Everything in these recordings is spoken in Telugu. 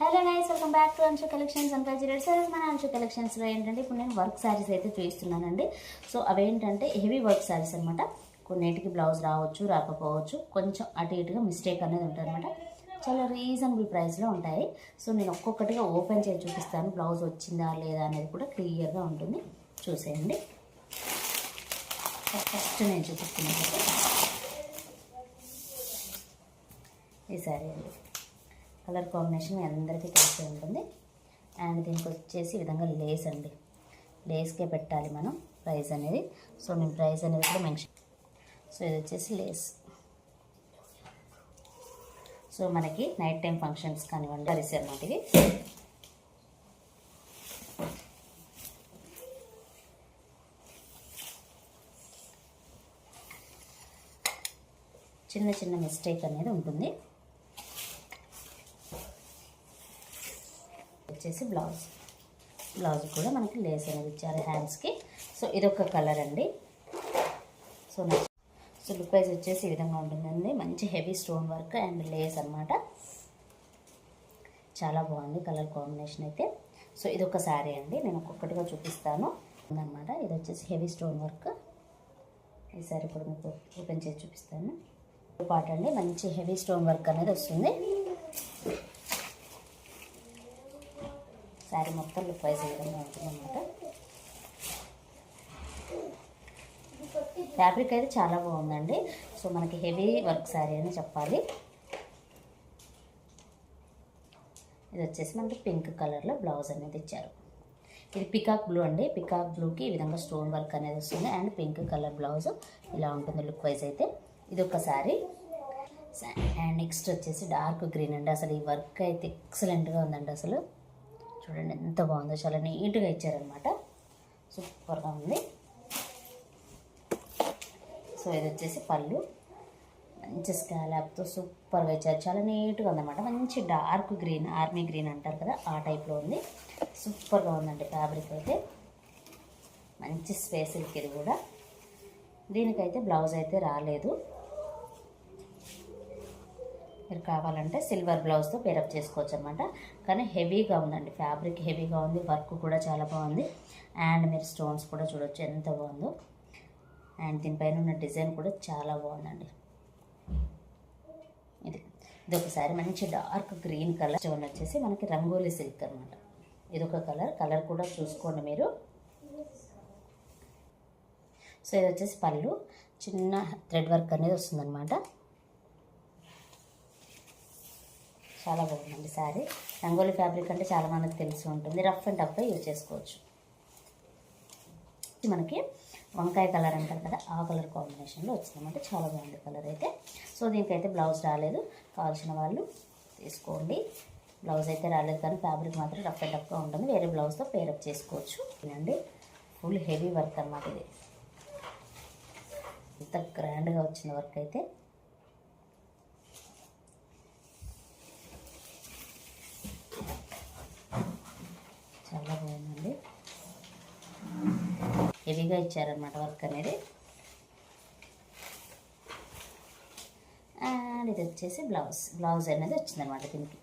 Hello nice, welcome back to Anshu collections and cultural sarees. మన అంశు కలెక్షన్స్లో ఏంటంటే ఇప్పుడు నేను వర్క్ శారీస్ అయితే చూపిస్తున్నానండి. సో అవేంటంటే హెవీ వర్క్ శారీస్ అనమాట. కొన్నిటికి బ్లౌజ్ రావచ్చు, రాకపోవచ్చు, కొంచెం అటు ఇటుగా మిస్టేక్ అనేది ఉంటుంది అనమాట. చాలా రీజనబుల్ ప్రైస్లో ఉంటాయి. సో నేను ఒక్కొక్కటిగా ఓపెన్ చేసి చూపిస్తాను. బ్లౌజ్ వచ్చిందా లేదా అనేది కూడా క్లియర్గా ఉంటుంది, చూసేయండి. ఫస్ట్ నేను చూపిస్తున్నాను ఈ శారీ అండి. కలర్ కాంబినేషన్ అందరికీ తెలిసే ఉంటుంది. అండ్ దీనికి వచ్చేసి ఈ విధంగా లేస్ అండి, లేస్కే పెట్టాలి మనం ప్రైస్ అనేది. సో నేను ప్రైస్ అనేది కూడా మెన్షన్. సో ఇది వచ్చేసి లేస్. సో మనకి నైట్ టైం ఫంక్షన్స్ కానివ్వండి కలిసి అన్నమాట. ఇది చిన్న చిన్న మిస్టేక్ అనేది ఉంటుంది. వచ్చేసి బ్లౌజ్ కూడా మనకి లేస్ అనేది ఇచ్చారు హ్యాండ్స్కి. సో ఇదొక కలర్ అండి. సో లుక్ వైజ్ వచ్చేసి ఈ విధంగా ఉంటుందండి. మంచి heavy stone work and Lay's అనమాట. చాలా బాగుంది కలర్ కాంబినేషన్ అయితే. సో ఇదొక శారీ అండి, నేను ఒక్కొక్కటిగా చూపిస్తాను అనమాట. ఇది వచ్చేసి హెవీ స్టోన్ వర్క్. ఈ శారీ కూడా మీకు ఓపెన్ చేసి చూపిస్తాను. పాట అండి, మంచి హెవీ స్టోన్ వర్క్ అనేది వస్తుంది. శారీ మొత్తం లుక్ వైజ్ ఈ విధంగా ఉంటుందన్నమాట. ఫ్యాబ్రిక్ అయితే చాలా బాగుందండి. సో మనకి హెవీ వర్క్ శారీ అని చెప్పాలి. ఇది వచ్చేసి మనకి పింక్ కలర్లో బ్లౌజ్ అనేది ఇచ్చారు. ఇది పికాక్ బ్లూ అండి. పికాక్ బ్లూకి ఈ విధంగా స్టోన్ వర్క్ అనేది వస్తుంది అండ్ పింక్ కలర్ బ్లౌజ్ ఇలా ఉంటుంది లుక్ వైజ్ అయితే. ఇది ఒక శారీ. అండ్ నెక్స్ట్ వచ్చేసి డార్క్ గ్రీన్ అండి. అసలు ఈ వర్క్ అయితే ఎక్సలెంట్గా ఉందండి. అసలు చూడండి ఎంత బాగుందో, చాలా నీట్గా ఇచ్చారనమాట. సూపర్గా ఉంది. సో ఇది వచ్చేసి పళ్ళు, మంచి స్కాలప్తో సూపర్గా ఇచ్చారు. చాలా నీట్గా ఉందన్నమాట. మంచి డార్క్ గ్రీన్, ఆర్మీ గ్రీన్ అంటారు కదా, ఆ టైప్లో ఉంది. సూపర్గా ఉందండి ఫ్యాబ్రిక్ అయితే. మంచి స్పేసిల్కి ఇది కూడా. దీనికైతే బ్లౌజ్ అయితే రాలేదు. మీరు కావాలంటే సిల్వర్ బ్లౌజ్తో పేరప్ చేసుకోవచ్చు అనమాట. కానీ హెవీగా ఉందండి, ఫ్యాబ్రిక్ హెవీగా ఉంది, వర్క్ కూడా చాలా బాగుంది. అండ్ మీరు స్టోన్స్ కూడా చూడొచ్చు ఎంత బాగుందో. అండ్ దీనిపైన ఉన్న డిజైన్ కూడా చాలా బాగుందండి. ఇది ఒకసారి మంచి డార్క్ గ్రీన్ కలర్ స్టోన్ వచ్చేసి మనకి రంగోలీ సిల్క్ అనమాట. ఇదొక కలర్ కూడా చూసుకోండి మీరు. సో ఇది వచ్చేసి పళ్ళు, చిన్న థ్రెడ్ వర్క్ అనేది వస్తుందన్నమాట. చాలా బాగుందండి శారీ. రంగోలీ ఫ్యాబ్రిక్ అంటే చాలా మందికి తెలిసి ఉంటుంది. రఫ్ అండ్ టఫ్గా యూజ్ చేసుకోవచ్చు. మనకి వంకాయ కలర్ అంటారు కదా, ఆ కలర్ కాంబినేషన్లో వచ్చిందన్నమాట. చాలా బాగుంది కలర్ అయితే. సో దీనికైతే బ్లౌజ్ రాలేదు, కావాల్సిన వాళ్ళు తీసుకోండి. బ్లౌజ్ అయితే రాలేదు కానీ ఫ్యాబ్రిక్ మాత్రం రఫ్ అండ్ టఫ్గా ఉంటుంది. వేరే బ్లౌజ్తో పేరప్ చేసుకోవచ్చు అండి. ఫుల్ హెవీ వర్క్ అన్నమాట ఇది. ఇంత గ్రాండ్గా వచ్చిన వర్క్ అయితే. చాలా బాగుందండి, హెవీగా ఇచ్చారనమాట వర్క్ అనేది. అండ్ ఇది వచ్చేసి బ్లౌజ్ అనేది వచ్చిందనమాట. దీనికి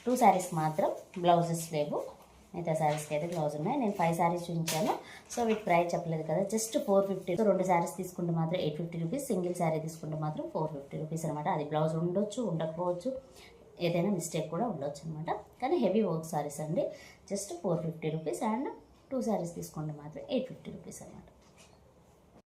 2 శారీస్ మాత్రం బ్లౌజెస్ లేవు, మిగతా శారీస్కి అయితే బ్లౌజ్ ఉన్నాయి. నేను 5 శారీస్ చూపించాను. సో వీటి ప్రైస్ చెప్పలేదు కదా, జస్ట్ 450. 2 శారీస్ తీసుకుంటే మాత్రం 850 రూపీస్, సింగిల్ శారీ తీసుకుంటే మాత్రం 450 రూపీస్ అనమాట. అది బ్లౌజ్ ఉండొచ్చు, ఉండకపోవచ్చు, ఏదైనా మిస్టేక్ కూడా ఉండొచ్చు అనమాట. కానీ హెవీ వర్క్ శారీస్ అండి. Just 450 rupees. అండ్ 2 శారీస్ తీసుకుంటే మాత్రం 850 రూపీస్ అనమాట.